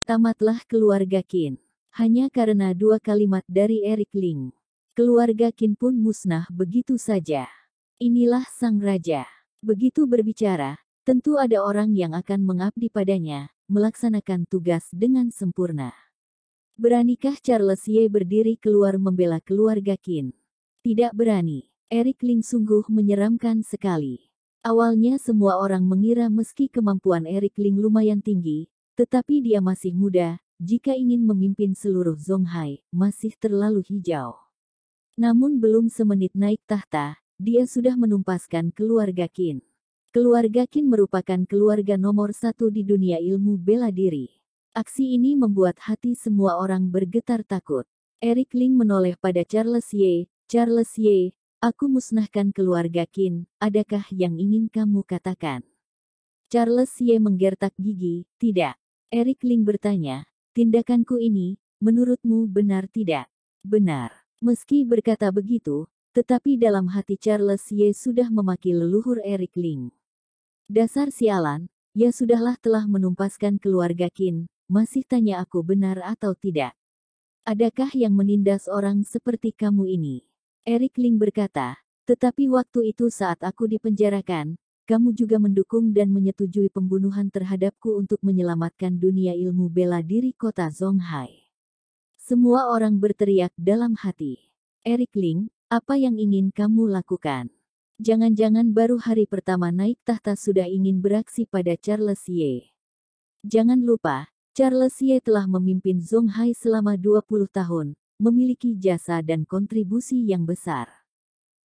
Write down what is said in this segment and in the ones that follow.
Tamatlah keluarga Qin. Hanya karena dua kalimat dari Eric Ling, keluarga Qin pun musnah begitu saja. Inilah sang raja. Begitu berbicara, tentu ada orang yang akan mengabdi padanya, melaksanakan tugas dengan sempurna. Beranikah Charles Ye berdiri keluar membela keluarga Qin? Tidak berani. Eric Ling sungguh menyeramkan sekali. Awalnya semua orang mengira meski kemampuan Eric Ling lumayan tinggi, tetapi dia masih muda, jika ingin memimpin seluruh Zonghai, masih terlalu hijau. Namun belum semenit naik tahta, dia sudah menumpaskan keluarga Qin. Keluarga Qin merupakan keluarga nomor satu di dunia ilmu bela diri. Aksi ini membuat hati semua orang bergetar takut. Eric Ling menoleh pada Charles Ye. Charles Ye, aku musnahkan keluarga Qin, adakah yang ingin kamu katakan? Charles Ye menggertak gigi, tidak. Eric Ling bertanya, tindakanku ini, menurutmu benar tidak? Benar. Meski berkata begitu, tetapi dalam hati Charles Ye sudah memaki leluhur Eric Ling. Dasar sialan, ya sudahlah telah menumpaskan keluarga Qin, masih tanya aku benar atau tidak? Adakah yang menindas orang seperti kamu ini? Eric Ling berkata, tetapi waktu itu saat aku dipenjarakan, kamu juga mendukung dan menyetujui pembunuhan terhadapku untuk menyelamatkan dunia ilmu bela diri kota Zonghai. Semua orang berteriak dalam hati. Eric Ling, apa yang ingin kamu lakukan? Jangan-jangan baru hari pertama naik tahta sudah ingin beraksi pada Charles Ye. Jangan lupa, Charles Ye telah memimpin Zonghai selama 20 tahun, memiliki jasa dan kontribusi yang besar.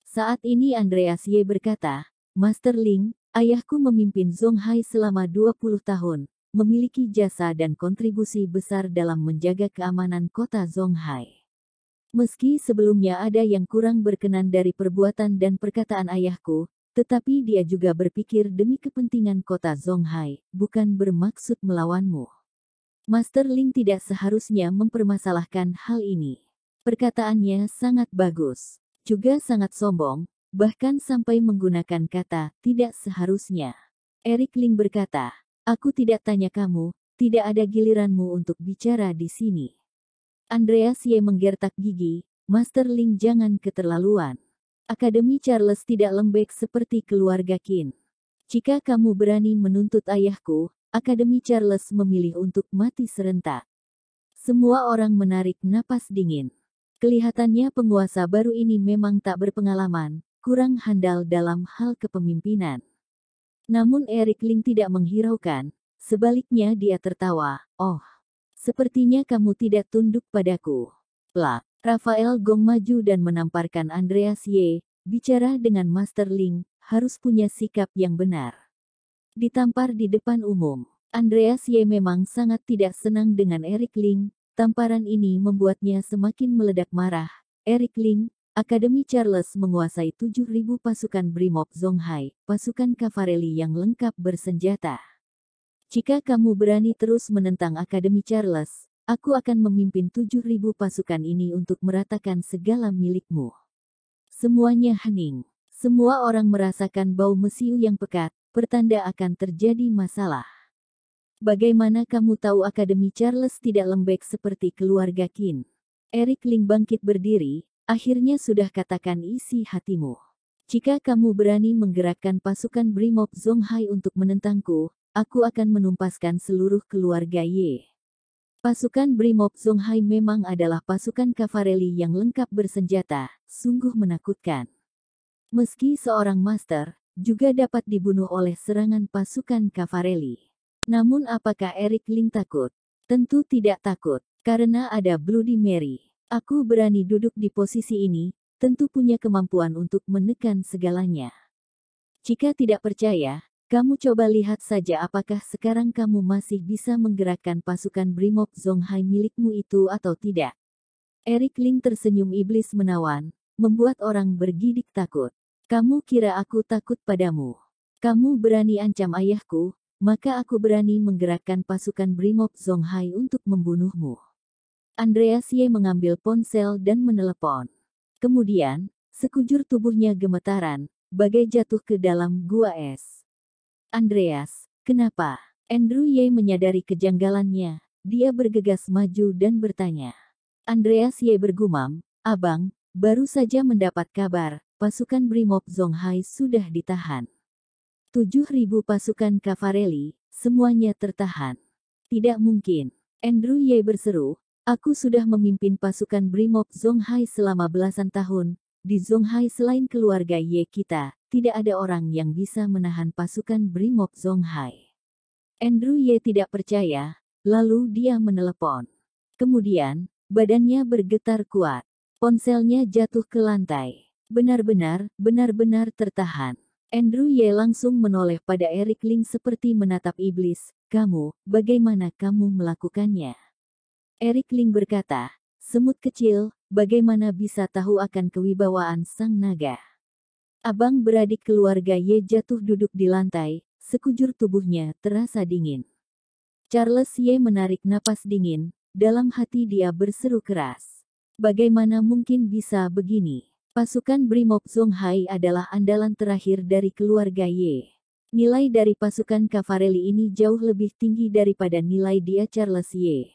Saat ini Andreas Ye berkata, Master Ling, ayahku memimpin Zonghai selama 20 tahun, memiliki jasa dan kontribusi besar dalam menjaga keamanan kota Zonghai. Meski sebelumnya ada yang kurang berkenan dari perbuatan dan perkataan ayahku, tetapi dia juga berpikir demi kepentingan kota Zonghai, bukan bermaksud melawanmu. Master Ling tidak seharusnya mempermasalahkan hal ini. Perkataannya sangat bagus, juga sangat sombong, bahkan sampai menggunakan kata tidak seharusnya. Eric Ling berkata, aku tidak tanya kamu, tidak ada giliranmu untuk bicara di sini. Andreas Ye menggertak gigi, Master Ling jangan keterlaluan. Akademi Charles tidak lembek seperti keluarga Qin. Jika kamu berani menuntut ayahku, Akademi Charles memilih untuk mati serentak. Semua orang menarik napas dingin. Kelihatannya penguasa baru ini memang tak berpengalaman, kurang handal dalam hal kepemimpinan. Namun Eric Ling tidak menghiraukan, sebaliknya dia tertawa, oh, sepertinya kamu tidak tunduk padaku. Plak, Rafael Gong maju dan menamparkan Andreas Ye, bicara dengan Master Ling, harus punya sikap yang benar. Ditampar di depan umum, Andreas Ye memang sangat tidak senang dengan Eric Ling. Tamparan ini membuatnya semakin meledak marah. Eric Ling, Akademi Charles menguasai 7.000 pasukan Brimob Zonghai, pasukan kavaleri yang lengkap bersenjata. Jika kamu berani terus menentang Akademi Charles, aku akan memimpin 7.000 pasukan ini untuk meratakan segala milikmu. Semuanya hening. Semua orang merasakan bau mesiu yang pekat, pertanda akan terjadi masalah. Bagaimana kamu tahu Akademi Charles tidak lembek seperti keluarga Qin? Eric Ling bangkit berdiri, akhirnya sudah katakan isi hatimu. Jika kamu berani menggerakkan pasukan Brimob Zonghai untuk menentangku, aku akan menumpaskan seluruh keluarga Ye. Pasukan Brimob Zonghai memang adalah pasukan kavaleri yang lengkap bersenjata, sungguh menakutkan. Meski seorang master, juga dapat dibunuh oleh serangan pasukan kavaleri. Namun apakah Eric Ling takut? Tentu tidak takut, karena ada Bloody Mary. Aku berani duduk di posisi ini, tentu punya kemampuan untuk menekan segalanya. Jika tidak percaya, kamu coba lihat saja apakah sekarang kamu masih bisa menggerakkan pasukan Brimob Zonghai milikmu itu atau tidak. Eric Ling tersenyum iblis menawan, membuat orang bergidik takut. Kamu kira aku takut padamu? Kamu berani ancam ayahku? Maka aku berani menggerakkan pasukan Brimob Zonghai untuk membunuhmu. Andreas Ye mengambil ponsel dan menelepon. Kemudian, sekujur tubuhnya gemetaran, bagai jatuh ke dalam gua es. Andreas, kenapa? Andrew Ye menyadari kejanggalannya. dia bergegas maju dan bertanya. Andreas Ye bergumam, "Abang, baru saja mendapat kabar, pasukan Brimob Zonghai sudah ditahan. 7.000 pasukan Cavalry, semuanya tertahan." "Tidak mungkin." Andrew Ye berseru, "Aku sudah memimpin pasukan Brimob Zonghai selama belasan tahun. Di Zonghai selain keluarga Ye kita, tidak ada orang yang bisa menahan pasukan Brimob Zonghai." Andrew Ye tidak percaya, lalu dia menelepon. Kemudian, badannya bergetar kuat. Ponselnya jatuh ke lantai. Benar-benar tertahan. Andrew Ye langsung menoleh pada Eric Ling seperti menatap iblis. "Kamu, bagaimana kamu melakukannya?" Eric Ling berkata, "Semut kecil, bagaimana bisa tahu akan kewibawaan sang naga?" Abang beradik keluarga Ye jatuh duduk di lantai, sekujur tubuhnya terasa dingin. Charles Ye menarik napas dingin, dalam hati dia berseru keras. Bagaimana mungkin bisa begini? Pasukan Brimob Zonghai adalah andalan terakhir dari keluarga Ye. Nilai dari pasukan Cavalry ini jauh lebih tinggi daripada nilai dia Charles Ye.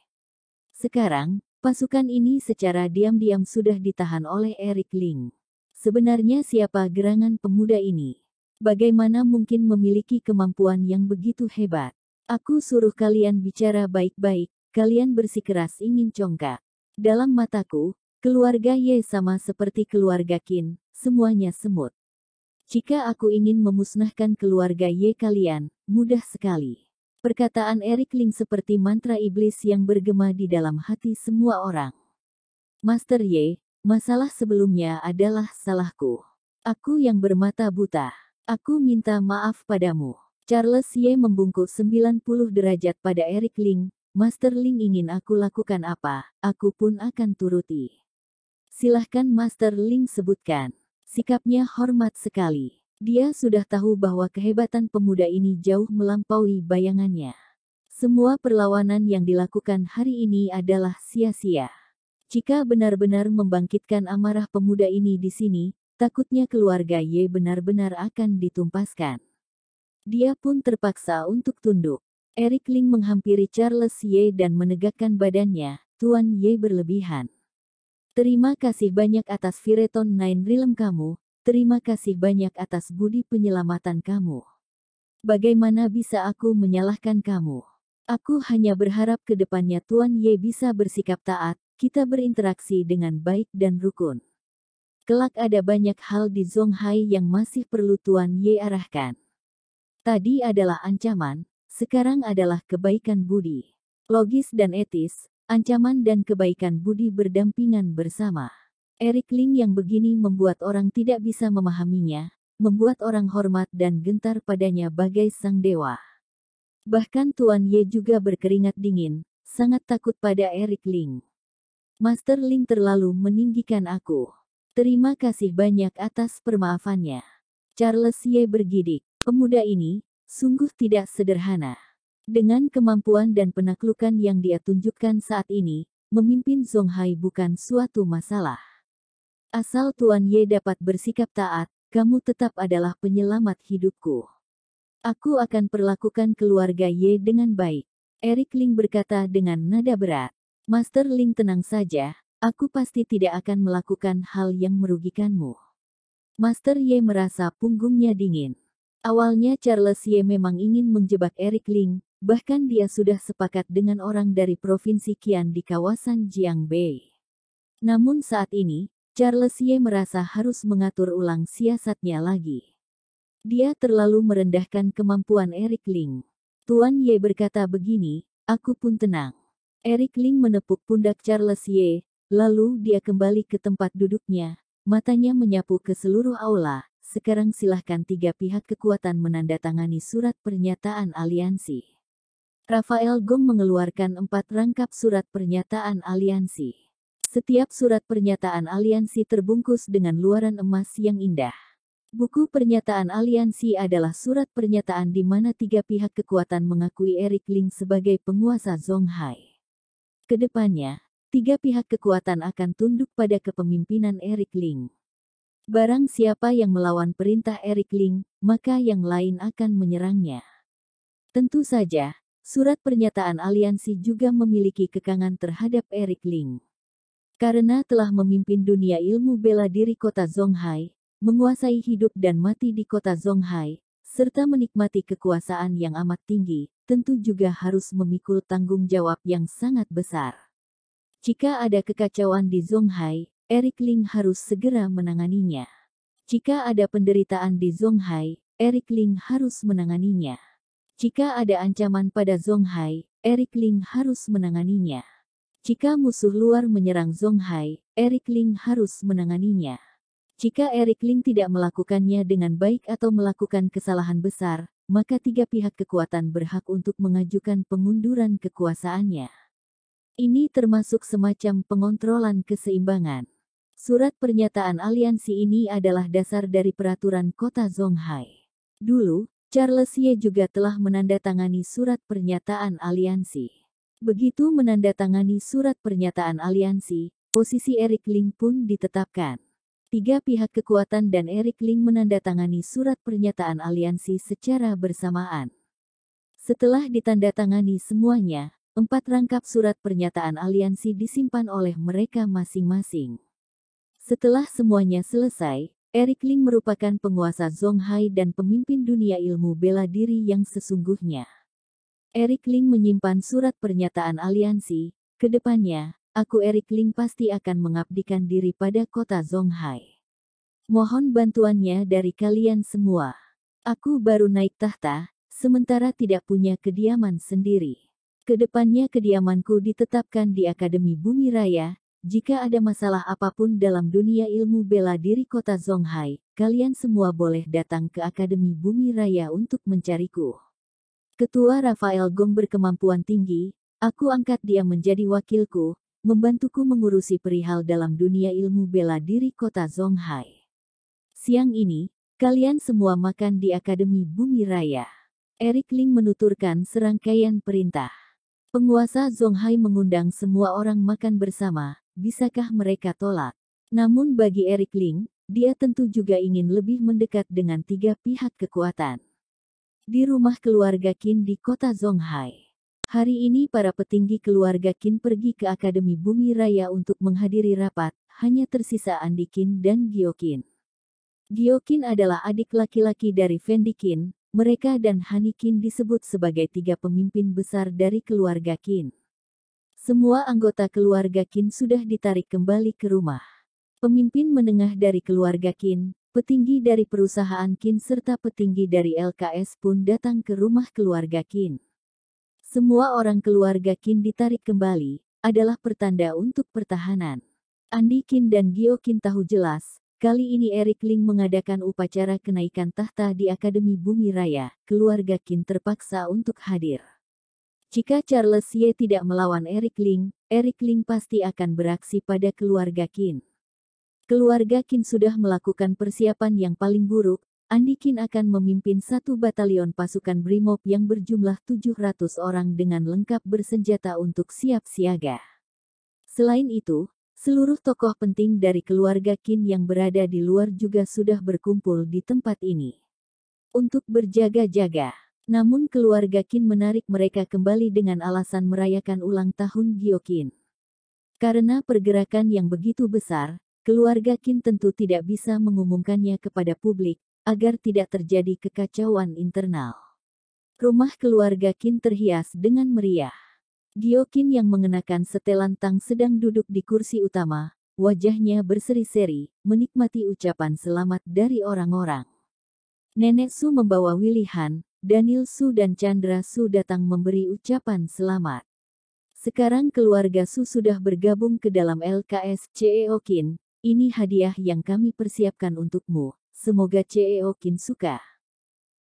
Sekarang, pasukan ini secara diam-diam sudah ditahan oleh Eric Ling. Sebenarnya siapa gerangan pemuda ini? Bagaimana mungkin memiliki kemampuan yang begitu hebat? Aku suruh kalian bicara baik-baik, kalian bersikeras ingin congkak. Dalam mataku, keluarga Ye sama seperti keluarga Qin, semuanya semut. Jika aku ingin memusnahkan keluarga Ye kalian, mudah sekali. Perkataan Eric Ling seperti mantra iblis yang bergema di dalam hati semua orang. Master Ye, masalah sebelumnya adalah salahku. Aku yang bermata buta. Aku minta maaf padamu. Charles Ye membungkuk 90 derajat pada Eric Ling. Master Ling ingin aku lakukan apa, aku pun akan turuti. Silahkan Master Ling sebutkan. Sikapnya hormat sekali. Dia sudah tahu bahwa kehebatan pemuda ini jauh melampaui bayangannya. Semua perlawanan yang dilakukan hari ini adalah sia-sia. Jika benar-benar membangkitkan amarah pemuda ini di sini, takutnya keluarga Ye benar-benar akan ditumpaskan. Dia pun terpaksa untuk tunduk. Eric Ling menghampiri Charles Ye dan menegakkan badannya. "Tuan Ye berlebihan. Terima kasih banyak atas Fireton Nine Realm kamu, terima kasih banyak atas budi penyelamatan kamu. Bagaimana bisa aku menyalahkan kamu? Aku hanya berharap ke depannya Tuan Ye bisa bersikap taat, kita berinteraksi dengan baik dan rukun. Kelak ada banyak hal di Zonghai yang masih perlu Tuan Ye arahkan. Tadi adalah ancaman, sekarang adalah kebaikan budi. Logis dan etis, ancaman dan kebaikan budi berdampingan bersama." Eric Ling yang begini membuat orang tidak bisa memahaminya, membuat orang hormat dan gentar padanya bagai sang dewa. Bahkan Tuan Ye juga berkeringat dingin, sangat takut pada Eric Ling. "Master Ling terlalu meninggikan aku. Terima kasih banyak atas permaafannya." Charles Ye bergidik. Pemuda ini, sungguh tidak sederhana. Dengan kemampuan dan penaklukan yang dia tunjukkan saat ini, memimpin Zonghai bukan suatu masalah. Asal Tuan Ye dapat bersikap taat, kamu tetap adalah penyelamat hidupku. Aku akan perlakukan keluarga Ye dengan baik. Eric Ling berkata dengan nada berat. "Master Ling tenang saja, aku pasti tidak akan melakukan hal yang merugikanmu." Master Ye merasa punggungnya dingin. Awalnya Charles Ye memang ingin menjebak Eric Ling, bahkan dia sudah sepakat dengan orang dari Provinsi Qian di kawasan Jiangbei. Namun saat ini, Charles Ye merasa harus mengatur ulang siasatnya lagi. Dia terlalu merendahkan kemampuan Eric Ling. Tuan Ye berkata begini, aku pun tenang. Eric Ling menepuk pundak Charles Ye, lalu dia kembali ke tempat duduknya, matanya menyapu ke seluruh aula. Sekarang silahkan tiga pihak kekuatan menandatangani surat pernyataan aliansi. Rafael Gong mengeluarkan 4 rangkap surat pernyataan aliansi. Setiap surat pernyataan aliansi terbungkus dengan luaran emas yang indah. Buku pernyataan aliansi adalah surat pernyataan di mana tiga pihak kekuatan mengakui Eric Ling sebagai penguasa Zonghai. Kedepannya, tiga pihak kekuatan akan tunduk pada kepemimpinan Eric Ling. Barang siapa yang melawan perintah Eric Ling, maka yang lain akan menyerangnya. Tentu saja, surat pernyataan aliansi juga memiliki kekangan terhadap Eric Ling. Karena telah memimpin dunia ilmu bela diri kota Zonghai, menguasai hidup dan mati di kota Zonghai, serta menikmati kekuasaan yang amat tinggi, tentu juga harus memikul tanggung jawab yang sangat besar. Jika ada kekacauan di Zonghai, Eric Ling harus segera menanganinya. Jika ada penderitaan di Zonghai, Eric Ling harus menanganinya. Jika ada ancaman pada Zonghai, Eric Ling harus menanganinya. Jika musuh luar menyerang Zonghai, Eric Ling harus menanganinya. Jika Eric Ling tidak melakukannya dengan baik atau melakukan kesalahan besar, maka tiga pihak kekuatan berhak untuk mengajukan pengunduran kekuasaannya. Ini termasuk semacam pengontrolan keseimbangan. Surat pernyataan aliansi ini adalah dasar dari peraturan kota Zonghai. Dulu, Charles Ye juga telah menandatangani surat pernyataan aliansi. Begitu menandatangani surat pernyataan aliansi, posisi Eric Ling pun ditetapkan. Tiga pihak kekuatan dan Eric Ling menandatangani surat pernyataan aliansi secara bersamaan. Setelah ditandatangani semuanya, 4 rangkap surat pernyataan aliansi disimpan oleh mereka masing-masing. Setelah semuanya selesai, Eric Ling merupakan penguasa Zonghai dan pemimpin dunia ilmu bela diri yang sesungguhnya. Eric Ling menyimpan surat pernyataan aliansi. Kedepannya, aku Eric Ling pasti akan mengabdikan diri pada kota Zonghai. Mohon bantuannya dari kalian semua. Aku baru naik tahta, sementara tidak punya kediaman sendiri. Kedepannya kediamanku ditetapkan di Akademi Bumi Raya. Jika ada masalah apapun dalam dunia ilmu bela diri kota Zonghai, kalian semua boleh datang ke Akademi Bumi Raya untuk mencariku. Ketua Rafael Gong berkemampuan tinggi, aku angkat dia menjadi wakilku, membantuku mengurusi perihal dalam dunia ilmu bela diri kota Zonghai. Siang ini, kalian semua makan di Akademi Bumi Raya. Eric Ling menuturkan serangkaian perintah. Penguasa Zonghai mengundang semua orang makan bersama. Bisakah mereka tolak? Namun bagi Eric Ling, dia tentu juga ingin lebih mendekat dengan tiga pihak kekuatan. Di rumah keluarga Qin di kota Zonghai. Hari ini para petinggi keluarga Qin pergi ke Akademi Bumi Raya untuk menghadiri rapat, hanya tersisa Andi Qin dan Gio Qin. Gio Qin adalah adik laki-laki dari Fendi Qin, mereka dan Hani Qin disebut sebagai tiga pemimpin besar dari keluarga Qin. Semua anggota keluarga Qin sudah ditarik kembali ke rumah. Pemimpin menengah dari keluarga Qin, petinggi dari perusahaan Qin serta petinggi dari LKS pun datang ke rumah keluarga Qin. Semua orang keluarga Qin ditarik kembali, adalah pertanda untuk pertahanan. Andi Qin dan Gio Qin tahu jelas, kali ini Eric Ling mengadakan upacara kenaikan tahta di Akademi Bumi Raya, keluarga Qin terpaksa untuk hadir. Jika Charles Ye tidak melawan Eric Ling pasti akan beraksi pada keluarga Qin. Keluarga Qin sudah melakukan persiapan yang paling buruk. Andi Qin akan memimpin satu batalion pasukan Brimob yang berjumlah 700 orang dengan lengkap bersenjata untuk siap siaga. Selain itu, seluruh tokoh penting dari keluarga Qin yang berada di luar juga sudah berkumpul di tempat ini untuk berjaga-jaga. Namun keluarga Qin menarik mereka kembali dengan alasan merayakan ulang tahun Gio Qin. Karena pergerakan yang begitu besar, keluarga Qin tentu tidak bisa mengumumkannya kepada publik, agar tidak terjadi kekacauan internal. Rumah keluarga Qin terhias dengan meriah. Gio Qin yang mengenakan setelan tang sedang duduk di kursi utama, wajahnya berseri-seri, menikmati ucapan selamat dari orang-orang. Nenek Su membawa Willy Han, Daniel Su dan Chandra Su datang memberi ucapan selamat. Sekarang keluarga Su sudah bergabung ke dalam LKS CEO Qin, ini hadiah yang kami persiapkan untukmu, semoga CEO Qin suka.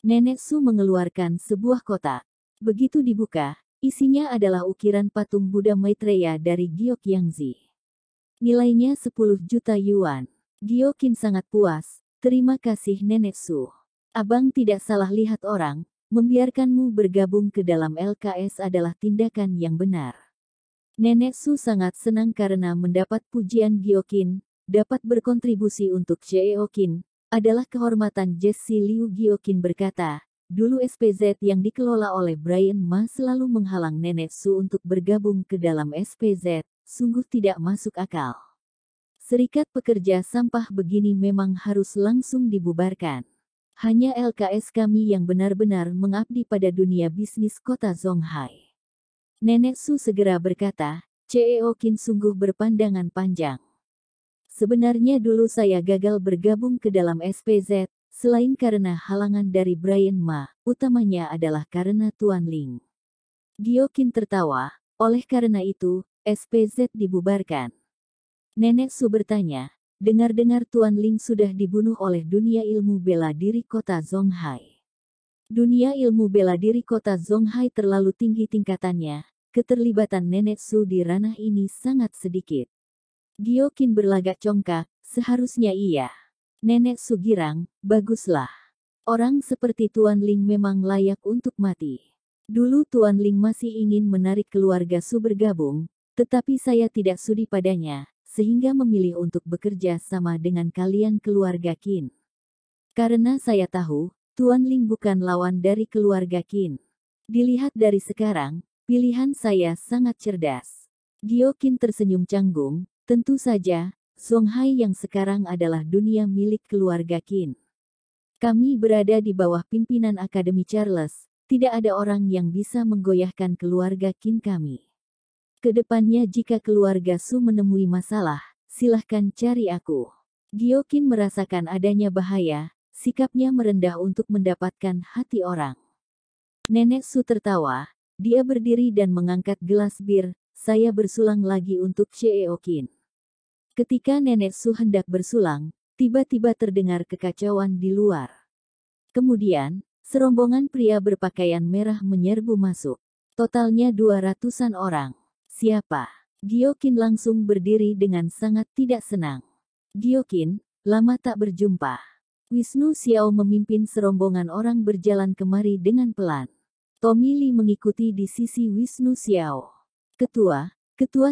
Nenek Su mengeluarkan sebuah kotak. Begitu dibuka, isinya adalah ukiran patung Buddha Maitreya dari Gio Qiangzi. Nilainya 10 juta yuan. Gio Qin sangat puas, terima kasih Nenek Su. Abang tidak salah lihat orang, membiarkanmu bergabung ke dalam LKS adalah tindakan yang benar. Nenek Su sangat senang karena mendapat pujian Gio Qin, dapat berkontribusi untuk CEO Qin, adalah kehormatan Jesse Liu. Gio Qin berkata, dulu SPZ yang dikelola oleh Brian Ma selalu menghalang Nenek Su untuk bergabung ke dalam SPZ, sungguh tidak masuk akal. Serikat pekerja sampah begini memang harus langsung dibubarkan. Hanya LKS kami yang benar-benar mengabdi pada dunia bisnis kota Zonghai. Nenek Su segera berkata, CEO Qin sungguh berpandangan panjang. Sebenarnya dulu saya gagal bergabung ke dalam SPZ, selain karena halangan dari Brian Ma, utamanya adalah karena Tuan Ling. Gio Qin tertawa, oleh karena itu, SPZ dibubarkan. Nenek Su bertanya, dengar-dengar Tuan Ling sudah dibunuh oleh dunia ilmu bela diri kota Zonghai. Dunia ilmu bela diri kota Zonghai terlalu tinggi tingkatannya, keterlibatan Nenek Su di ranah ini sangat sedikit. Gio Qin berlagak congkak, seharusnya iya. Nenek Su girang, baguslah. Orang seperti Tuan Ling memang layak untuk mati. Dulu Tuan Ling masih ingin menarik keluarga Su bergabung, tetapi saya tidak sudi padanya, sehingga memilih untuk bekerja sama dengan kalian keluarga Qin. Karena saya tahu, Tuan Ling bukan lawan dari keluarga Qin. Dilihat dari sekarang, pilihan saya sangat cerdas. Gio Qin tersenyum canggung. Tentu saja, Zonghai yang sekarang adalah dunia milik keluarga Qin. Kami berada di bawah pimpinan Akademi Charles, tidak ada orang yang bisa menggoyahkan keluarga Qin kami. Kedepannya jika keluarga Su menemui masalah, silahkan cari aku. Gio Qin merasakan adanya bahaya, sikapnya merendah untuk mendapatkan hati orang. Nenek Su tertawa, dia berdiri dan mengangkat gelas bir, saya bersulang lagi untuk CEO Qin. Ketika Nenek Su hendak bersulang, tiba-tiba terdengar kekacauan di luar. Kemudian, serombongan pria berpakaian merah menyerbu masuk. Totalnya 200-an orang. Siapa? Gio Qin langsung berdiri dengan sangat tidak senang. Gio Qin, lama tak berjumpa. Wisnu Xiao memimpin serombongan orang berjalan kemari dengan pelan. Tommy Lee mengikuti di sisi Wisnu Xiao. Ketua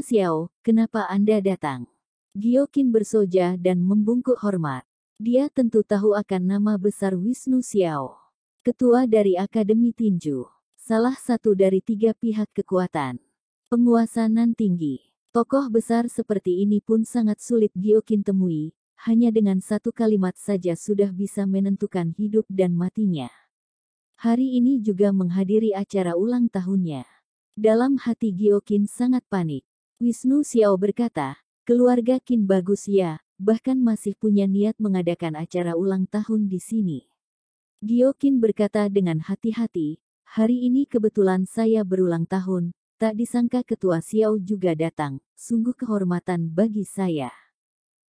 Xiao, kenapa Anda datang? Gio Qin bersoja dan membungkuk hormat. Dia tentu tahu akan nama besar Wisnu Xiao. Ketua dari Akademi Tinju. Salah satu dari 3 pihak kekuatan. Penguasa nan tinggi. Tokoh besar seperti ini pun sangat sulit Gio Qin temui, hanya dengan satu kalimat saja sudah bisa menentukan hidup dan matinya. Hari ini juga menghadiri acara ulang tahunnya. Dalam hati Gio Qin sangat panik. Wisnu Xiao berkata, keluarga Qin bagus ya, bahkan masih punya niat mengadakan acara ulang tahun di sini. Gio Qin berkata dengan hati-hati, hari ini kebetulan saya berulang tahun, tak disangka Ketua Xiao juga datang, sungguh kehormatan bagi saya.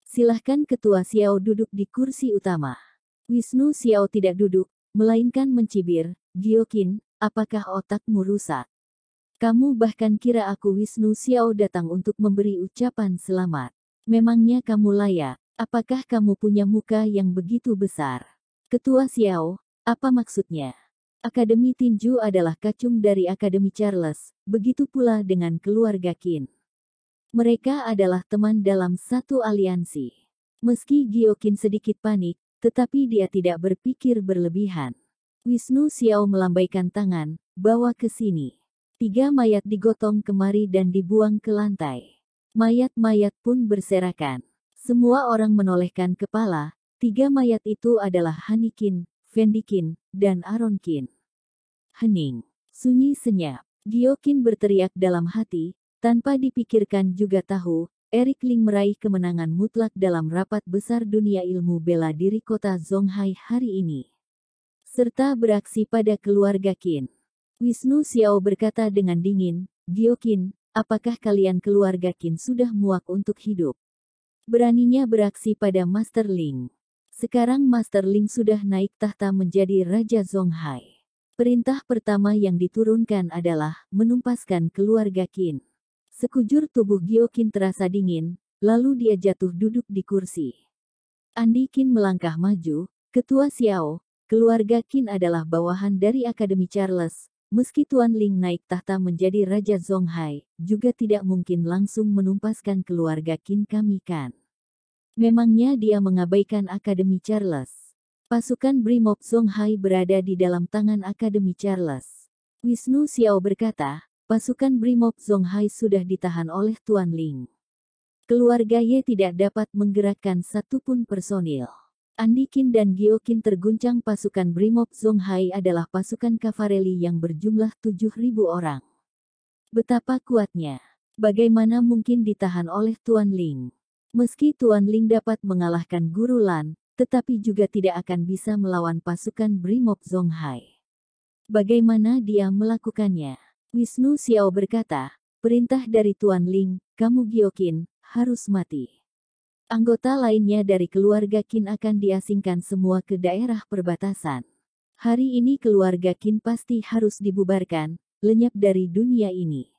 Silahkan Ketua Xiao duduk di kursi utama. Wisnu Xiao tidak duduk, melainkan mencibir, Gio Qin, apakah otakmu rusak? Kamu bahkan kira aku Wisnu Xiao datang untuk memberi ucapan selamat. Memangnya kamu layak? Apakah kamu punya muka yang begitu besar? Ketua Xiao, apa maksudnya? Akademi Tinju adalah kacung dari Akademi Charles, begitu pula dengan keluarga Qin. Mereka adalah teman dalam satu aliansi. Meski Gio Qin sedikit panik, tetapi dia tidak berpikir berlebihan. Wisnu Xiao melambaikan tangan, bawa ke sini. 3 mayat digotong kemari dan dibuang ke lantai. Mayat-mayat pun berserakan. Semua orang menolehkan kepala. 3 mayat itu adalah Hani Qin, Fendi Qin, dan Aaron Qin. Hening. Sunyi senyap. Gio Qin berteriak dalam hati, tanpa dipikirkan juga tahu, Eric Ling meraih kemenangan mutlak dalam rapat besar dunia ilmu bela diri kota Zonghai hari ini. Serta beraksi pada keluarga Qin. Wisnu Xiao berkata dengan dingin, Gio Qin, apakah kalian keluarga Qin sudah muak untuk hidup? Beraninya beraksi pada Master Ling. Sekarang Master Ling sudah naik tahta menjadi Raja Zonghai. Perintah pertama yang diturunkan adalah menumpaskan keluarga Qin. Sekujur tubuh Gio Qin terasa dingin, lalu dia jatuh duduk di kursi. Andi Qin melangkah maju, Ketua Xiao, keluarga Qin adalah bawahan dari Akademi Charles. Meski Tuan Ling naik tahta menjadi Raja Zonghai, juga tidak mungkin langsung menumpaskan keluarga Qin kami kan. Memangnya dia mengabaikan Akademi Charles? Pasukan Brimob Zonghai berada di dalam tangan Akademi Charles. Wisnu Xiao berkata, pasukan Brimob Zonghai sudah ditahan oleh Tuan Ling. Keluarga Ye tidak dapat menggerakkan satupun personil. Andi Qin dan Gio Qin terguncang. Pasukan Brimob Zonghai adalah pasukan kavaleri yang berjumlah 7.000 orang. Betapa kuatnya. Bagaimana mungkin ditahan oleh Tuan Ling? Meski Tuan Ling dapat mengalahkan Guru Lan, tetapi juga tidak akan bisa melawan pasukan Brimob Zonghai. Bagaimana dia melakukannya? Wisnu Xiao berkata, perintah dari Tuan Ling, kamu Gio Qin, harus mati. Anggota lainnya dari keluarga Qin akan diasingkan semua ke daerah perbatasan. Hari ini keluarga Qin pasti harus dibubarkan, lenyap dari dunia ini.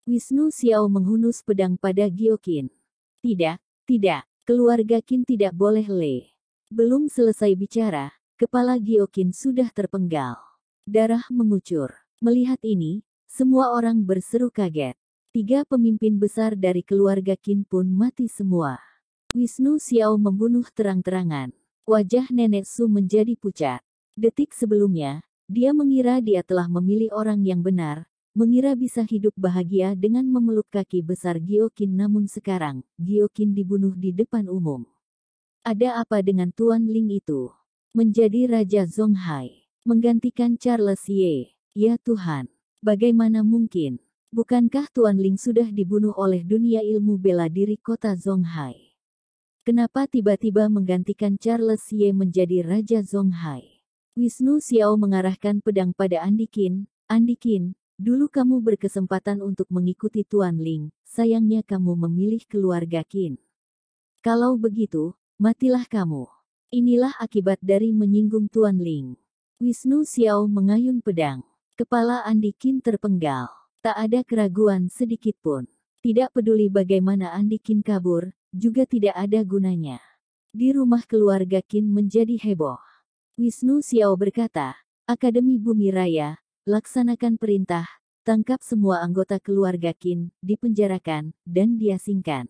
Wisnu Xiao menghunus pedang pada Gio Qin. Tidak, keluarga Qin tidak boleh Belum selesai bicara, kepala Gio Qin sudah terpenggal. Darah mengucur. Melihat ini, semua orang berseru kaget. 3 pemimpin besar dari keluarga Qin pun mati semua. Wisnu Xiao membunuh terang-terangan. Wajah Nenek Su menjadi pucat. Detik sebelumnya, dia mengira dia telah memilih orang yang benar, mengira bisa hidup bahagia dengan memeluk kaki besar Gio Qin, namun sekarang, Gio Qin dibunuh di depan umum. Ada apa dengan Tuan Ling itu? Menjadi Raja Zonghai. Menggantikan Charles Ye. Ya Tuhan, bagaimana mungkin? Bukankah Tuan Ling sudah dibunuh oleh dunia ilmu bela diri kota Zonghai? Kenapa tiba-tiba menggantikan Charles Ye menjadi Raja Zonghai? Wisnu Xiao mengarahkan pedang pada Andi Qin. Andi Qin, dulu kamu berkesempatan untuk mengikuti Tuan Ling, sayangnya kamu memilih keluarga Qin. Kalau begitu, matilah kamu. Inilah akibat dari menyinggung Tuan Ling. Wisnu Xiao mengayun pedang. Kepala Andi Qin terpenggal. Tak ada keraguan sedikit pun. Tidak peduli bagaimana Andi Qin kabur, juga tidak ada gunanya. Di rumah keluarga Qin menjadi heboh. Wisnu Xiao berkata, Akademi Bumi Raya, laksanakan perintah, tangkap semua anggota keluarga Qin, dipenjarakan, dan diasingkan.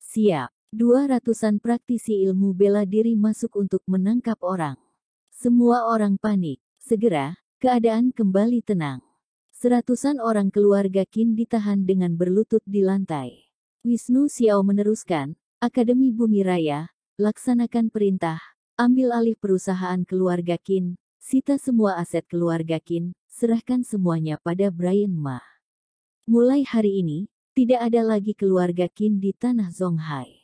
Siap. 200-an praktisi ilmu bela diri masuk untuk menangkap orang. Semua orang panik. Segera, keadaan kembali tenang. 100-an orang keluarga Qin ditahan dengan berlutut di lantai. Wisnu Xiao meneruskan, Akademi Bumi Raya, laksanakan perintah, ambil alih perusahaan keluarga Qin, sita semua aset keluarga Qin, serahkan semuanya pada Brian Ma. Mulai hari ini, tidak ada lagi keluarga Qin di tanah Zonghai.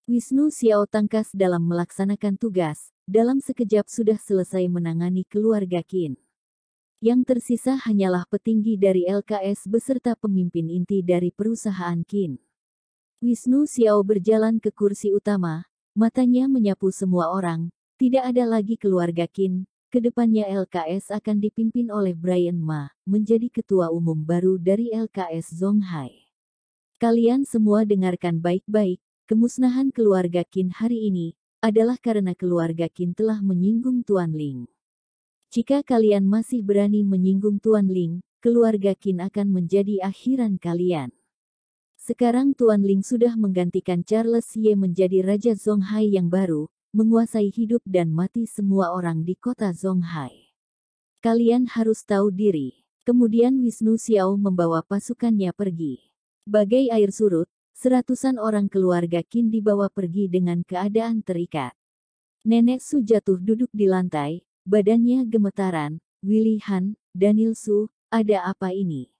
Wisnu Xiao tangkas dalam melaksanakan tugas, dalam sekejap sudah selesai menangani keluarga Qin. Yang tersisa hanyalah petinggi dari LKS beserta pemimpin inti dari perusahaan Qin. Wisnu Xiao berjalan ke kursi utama, matanya menyapu semua orang, tidak ada lagi keluarga Qin, kedepannya LKS akan dipimpin oleh Brian Ma, menjadi ketua umum baru dari LKS Zonghai. Kalian semua dengarkan baik-baik, kemusnahan keluarga Qin hari ini, adalah karena keluarga Qin telah menyinggung Tuan Ling. Jika kalian masih berani menyinggung Tuan Ling, keluarga Qin akan menjadi akhiran kalian. Sekarang Tuan Ling sudah menggantikan Charles Ye menjadi Raja Zonghai yang baru, menguasai hidup dan mati semua orang di kota Zonghai. Kalian harus tahu diri. Kemudian Wisnu Xiao membawa pasukannya pergi. Bagai air surut, 100-an orang keluarga Qin dibawa pergi dengan keadaan terikat. Nenek Su jatuh duduk di lantai. Badannya gemetaran. Willy Han, Daniel Su, ada apa ini?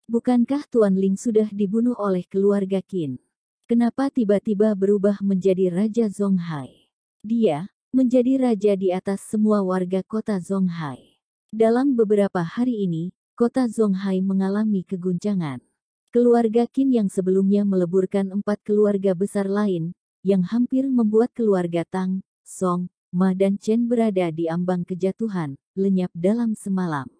Bukankah Tuan Ling sudah dibunuh oleh keluarga Qin? Kenapa tiba-tiba berubah menjadi Raja Zonghai? Dia menjadi raja di atas semua warga kota Zonghai. Dalam beberapa hari ini, kota Zonghai mengalami keguncangan. Keluarga Qin yang sebelumnya meleburkan 4 keluarga besar lain, yang hampir membuat keluarga Tang, Song, Ma dan Chen berada di ambang kejatuhan, lenyap dalam semalam.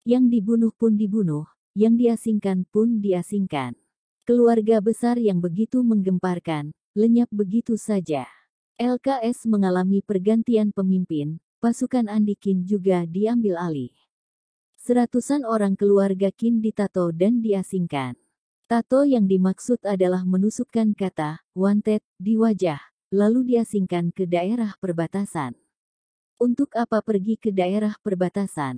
Yang dibunuh pun dibunuh, yang diasingkan pun diasingkan. Keluarga besar yang begitu menggemparkan, lenyap begitu saja. LKS mengalami pergantian pemimpin, pasukan Andi Qin juga diambil alih. 100-an orang keluarga Qin ditato dan diasingkan. Tato yang dimaksud adalah menusukkan kata "wanted" di wajah, lalu diasingkan ke daerah perbatasan. Untuk apa pergi ke daerah perbatasan?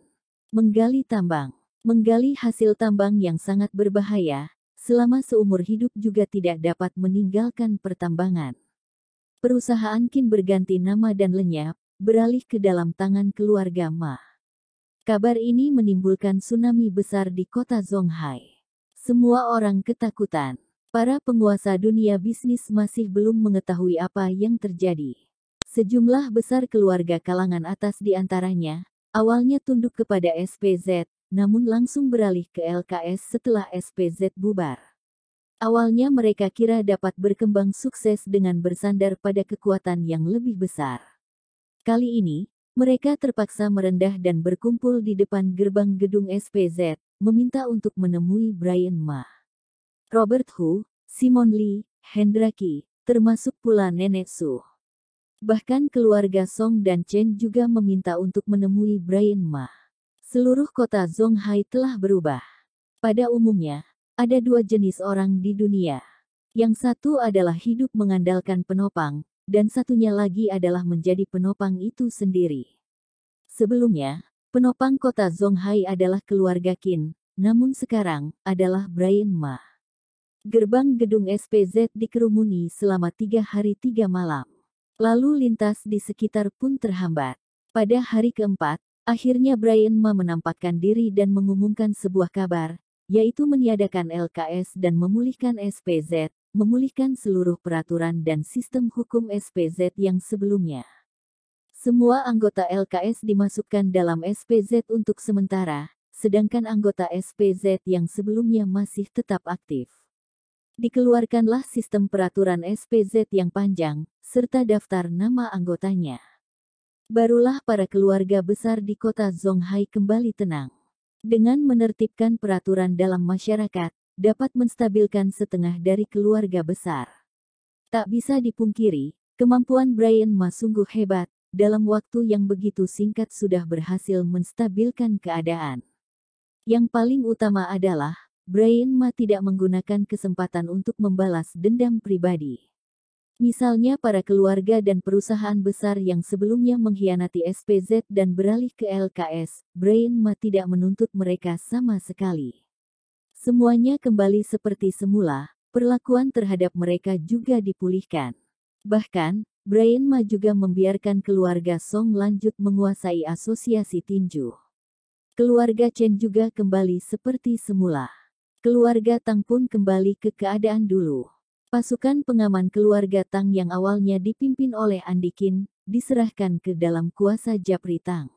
Menggali tambang. Menggali hasil tambang yang sangat berbahaya, selama seumur hidup juga tidak dapat meninggalkan pertambangan. Perusahaan Qin berganti nama dan lenyap, beralih ke dalam tangan keluarga Ma. Kabar ini menimbulkan tsunami besar di kota Zhonghai. Semua orang ketakutan. Para penguasa dunia bisnis masih belum mengetahui apa yang terjadi. Sejumlah besar keluarga kalangan atas di antaranya, awalnya tunduk kepada SPZ, namun langsung beralih ke LKS setelah SPZ bubar. Awalnya mereka kira dapat berkembang sukses dengan bersandar pada kekuatan yang lebih besar. Kali ini, mereka terpaksa merendah dan berkumpul di depan gerbang gedung SPZ, meminta untuk menemui Brian Ma. Robert Hu, Simon Lee, Hendra Qi, termasuk pula Nenek Su. Bahkan keluarga Song dan Chen juga meminta untuk menemui Brian Ma. Seluruh kota Zhonghai telah berubah. Pada umumnya, ada dua jenis orang di dunia. Yang satu adalah hidup mengandalkan penopang, dan satunya lagi adalah menjadi penopang itu sendiri. Sebelumnya, penopang kota Zhonghai adalah keluarga Qin, namun sekarang, adalah Brian Ma. Gerbang gedung SPZ dikerumuni selama 3 hari 3 malam. Lalu lintas di sekitar pun terhambat. Pada hari keempat, akhirnya Brian Ma menampakkan diri dan mengumumkan sebuah kabar, yaitu meniadakan LKS dan memulihkan SPZ, memulihkan seluruh peraturan dan sistem hukum SPZ yang sebelumnya. Semua anggota LKS dimasukkan dalam SPZ untuk sementara, sedangkan anggota SPZ yang sebelumnya masih tetap aktif. Dikeluarkanlah sistem peraturan SPZ yang panjang, serta daftar nama anggotanya. Barulah para keluarga besar di kota Zhonghai kembali tenang. Dengan menertibkan peraturan dalam masyarakat, dapat menstabilkan setengah dari keluarga besar. Tak bisa dipungkiri, kemampuan Brian Ma sungguh hebat, dalam waktu yang begitu singkat sudah berhasil menstabilkan keadaan. Yang paling utama adalah, Brian Ma tidak menggunakan kesempatan untuk membalas dendam pribadi. Misalnya para keluarga dan perusahaan besar yang sebelumnya mengkhianati SPZ dan beralih ke LKS, Brian Ma tidak menuntut mereka sama sekali. Semuanya kembali seperti semula, perlakuan terhadap mereka juga dipulihkan. Bahkan, Brian Ma juga membiarkan keluarga Song lanjut menguasai asosiasi tinju. Keluarga Chen juga kembali seperti semula. Keluarga Tang pun kembali ke keadaan dulu. Pasukan pengaman keluarga Tang yang awalnya dipimpin oleh Andi Qin, diserahkan ke dalam kuasa Japri Tang.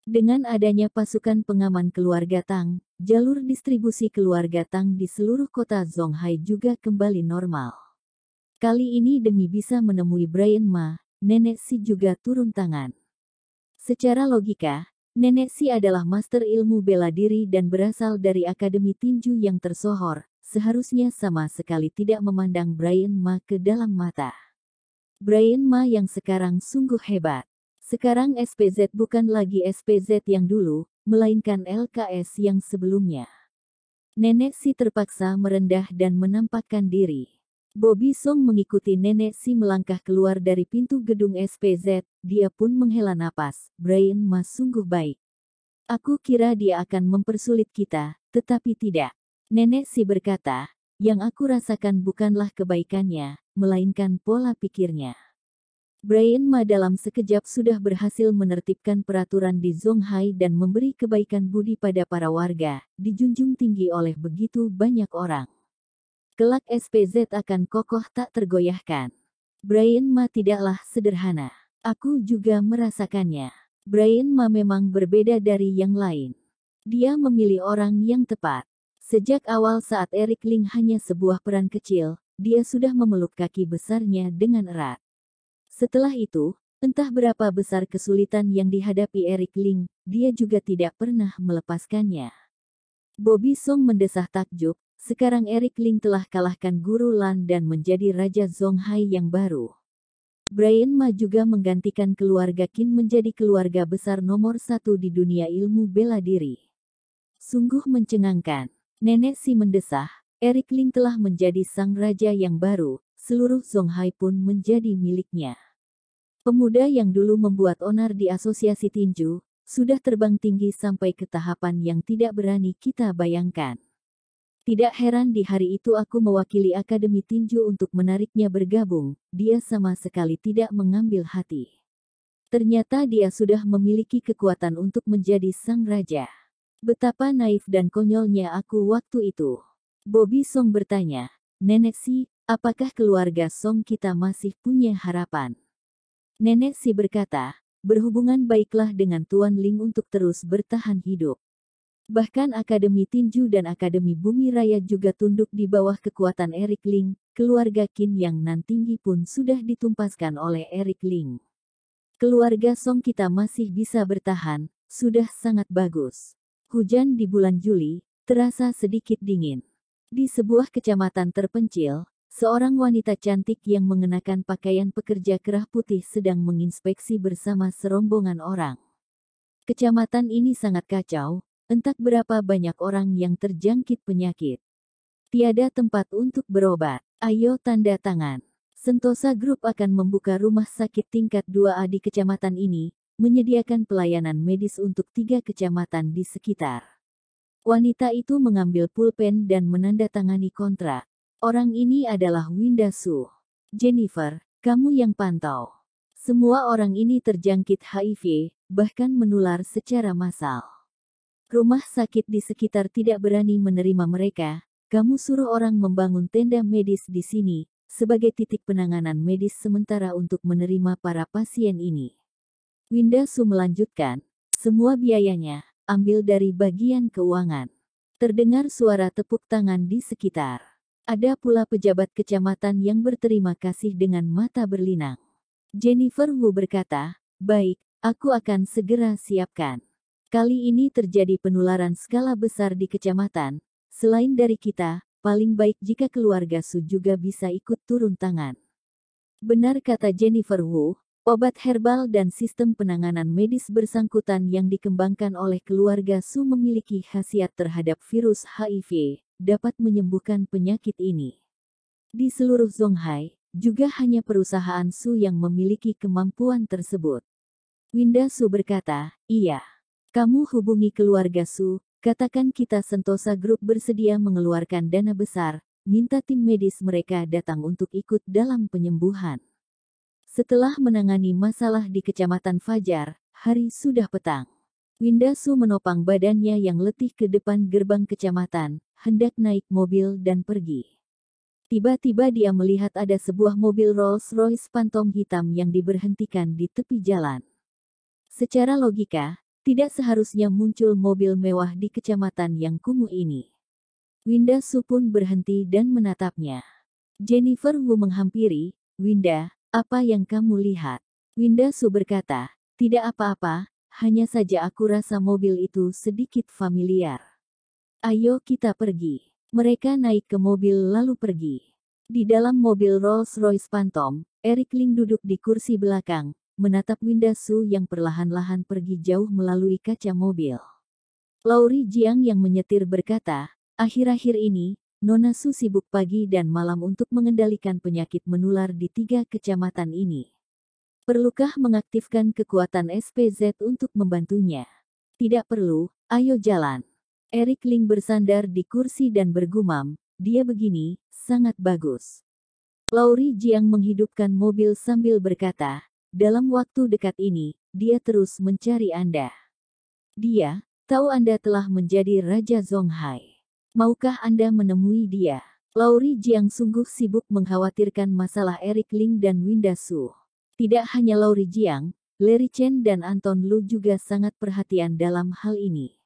Dengan adanya pasukan pengaman keluarga Tang, jalur distribusi keluarga Tang di seluruh kota Zhonghai juga kembali normal. Kali ini demi bisa menemui Brian Ma, Nenek Si juga turun tangan. Secara logika, Nenek Si adalah master ilmu bela diri dan berasal dari akademi tinju yang tersohor, seharusnya sama sekali tidak memandang Brian Ma ke dalam mata. Brian Ma yang sekarang sungguh hebat. Sekarang SPZ bukan lagi SPZ yang dulu, melainkan LKS yang sebelumnya. Nenek Si terpaksa merendah dan menampakkan diri. Bobby Song mengikuti Nenek Si melangkah keluar dari pintu gedung SPZ, dia pun menghela napas, Brian Ma sungguh baik. Aku kira dia akan mempersulit kita, tetapi tidak. Nenek Si berkata, yang aku rasakan bukanlah kebaikannya, melainkan pola pikirnya. Brian Ma dalam sekejap sudah berhasil menertibkan peraturan di Zhonghai dan memberi kebaikan budi pada para warga, dijunjung tinggi oleh begitu banyak orang. Kelak SPZ akan kokoh tak tergoyahkan. Brian Ma tidaklah sederhana. Aku juga merasakannya. Brian Ma memang berbeda dari yang lain. Dia memilih orang yang tepat. Sejak awal saat Eric Ling hanya sebuah peran kecil, dia sudah memeluk kaki besarnya dengan erat. Setelah itu, entah berapa besar kesulitan yang dihadapi Eric Ling, dia juga tidak pernah melepaskannya. Bobby Song mendesah takjub, sekarang Eric Ling telah kalahkan Guru Lan dan menjadi Raja Zhonghai yang baru. Brian Ma juga menggantikan keluarga Qin menjadi keluarga besar nomor 1 di dunia ilmu bela diri. Sungguh mencengangkan. Nenek Si mendesah, Eric Ling telah menjadi sang raja yang baru, seluruh Zhonghai pun menjadi miliknya. Pemuda yang dulu membuat onar di asosiasi tinju, sudah terbang tinggi sampai ke tahapan yang tidak berani kita bayangkan. Tidak heran di hari itu aku mewakili Akademi Tinju untuk menariknya bergabung, dia sama sekali tidak mengambil hati. Ternyata dia sudah memiliki kekuatan untuk menjadi sang raja. Betapa naif dan konyolnya aku waktu itu. Bobby Song bertanya, Nenek Si, apakah keluarga Song kita masih punya harapan? Nenek Si berkata, berhubungan baiklah dengan Tuan Ling untuk terus bertahan hidup. Bahkan Akademi Tinju dan Akademi Bumi Raya juga tunduk di bawah kekuatan Eric Ling, keluarga Qin yang nan tinggi pun sudah ditumpaskan oleh Eric Ling. Keluarga Song kita masih bisa bertahan, sudah sangat bagus. Hujan di bulan Juli, terasa sedikit dingin. Di sebuah kecamatan terpencil, seorang wanita cantik yang mengenakan pakaian pekerja kerah putih sedang menginspeksi bersama serombongan orang. Kecamatan ini sangat kacau, entah berapa banyak orang yang terjangkit penyakit. Tiada tempat untuk berobat. Ayo tanda tangan. Sentosa Group akan membuka rumah sakit tingkat 2A di kecamatan ini, menyediakan pelayanan medis untuk 3 kecamatan di sekitar. Wanita itu mengambil pulpen dan menandatangani kontrak. Orang ini adalah Winda Su. Jennifer, kamu yang pantau. Semua orang ini terjangkit HIV, bahkan menular secara massal. Rumah sakit di sekitar tidak berani menerima mereka. Kamu suruh orang membangun tenda medis di sini, sebagai titik penanganan medis sementara untuk menerima para pasien ini. Winda Su melanjutkan, semua biayanya, ambil dari bagian keuangan. Terdengar suara tepuk tangan di sekitar. Ada pula pejabat kecamatan yang berterima kasih dengan mata berlinang. Jennifer Wu berkata, baik, aku akan segera siapkan. Kali ini terjadi penularan skala besar di kecamatan. Selain dari kita, paling baik jika keluarga Su juga bisa ikut turun tangan. Benar kata Jennifer Wu, obat herbal dan sistem penanganan medis bersangkutan yang dikembangkan oleh keluarga Su memiliki khasiat terhadap virus HIV, dapat menyembuhkan penyakit ini. Di seluruh Zonghai, juga hanya perusahaan Su yang memiliki kemampuan tersebut. Winda Su berkata, iya. Kamu hubungi keluarga Su, katakan kita Sentosa Group bersedia mengeluarkan dana besar, minta tim medis mereka datang untuk ikut dalam penyembuhan. Setelah menangani masalah di Kecamatan Fajar, hari sudah petang. Winda Su menopang badannya yang letih ke depan gerbang kecamatan, hendak naik mobil dan pergi. Tiba-tiba dia melihat ada sebuah mobil Rolls-Royce Phantom hitam yang diberhentikan di tepi jalan. Secara logika, tidak seharusnya muncul mobil mewah di kecamatan yang kumuh ini. Winda Su pun berhenti dan menatapnya. Jennifer Wu menghampiri, Winda, apa yang kamu lihat? Winda Su berkata, tidak apa-apa, hanya saja aku rasa mobil itu sedikit familiar. Ayo kita pergi. Mereka naik ke mobil lalu pergi. Di dalam mobil Rolls-Royce Phantom, Eric Ling duduk di kursi belakang, menatap Winda Su yang perlahan-lahan pergi jauh melalui kaca mobil. Laurie Jiang yang menyetir berkata, akhir-akhir ini, Nona Su sibuk pagi dan malam untuk mengendalikan penyakit menular di 3 kecamatan ini. Perlukah mengaktifkan kekuatan SPZ untuk membantunya? Tidak perlu, ayo jalan. Eric Ling bersandar di kursi dan bergumam, dia begini, sangat bagus. Laurie Jiang menghidupkan mobil sambil berkata, dalam waktu dekat ini, dia terus mencari Anda. Dia tahu Anda telah menjadi Raja Zonghai. Maukah Anda menemui dia? Laurie Jiang sungguh sibuk mengkhawatirkan masalah Eric Ling dan Winda Su. Tidak hanya Laurie Jiang, Larry Chen dan Anton Lu juga sangat perhatian dalam hal ini.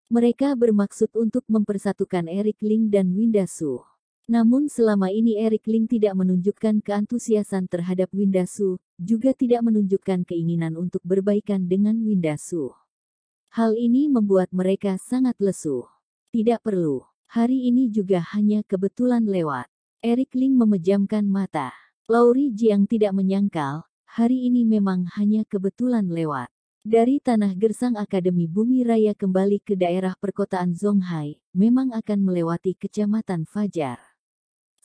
Mereka bermaksud untuk mempersatukan Eric Ling dan Winda Su. Namun selama ini Eric Ling tidak menunjukkan keantusiasan terhadap Winda Su, juga tidak menunjukkan keinginan untuk berbaikan dengan Winda Su. Hal ini membuat mereka sangat lesu. Tidak perlu, hari ini juga hanya kebetulan lewat. Eric Ling memejamkan mata. Laurie Jiang tidak menyangkal, hari ini memang hanya kebetulan lewat. Dari Tanah Gersang Akademi Bumi Raya kembali ke daerah perkotaan Zonghai, memang akan melewati Kecamatan Fajar.